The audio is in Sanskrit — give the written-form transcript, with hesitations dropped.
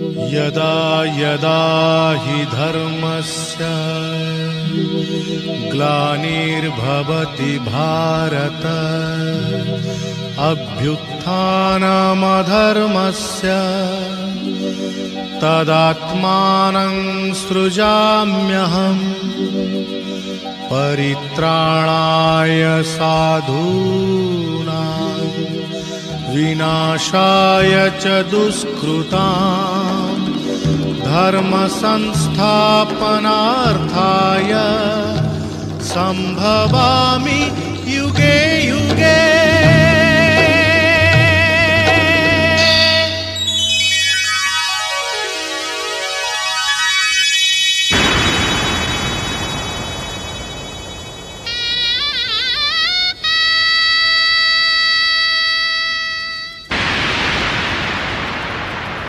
यदा यदा हि धर्मस्य ग्लानिर्भवति भारत अभ्युत्थानमधर्मस्य तदात्मानं सृजाम्यहम् परित्राणाय साधूनां विनाशाय च दुष्कृतां धर्म संस्थापनार्थाय संभवामि युगे युगे।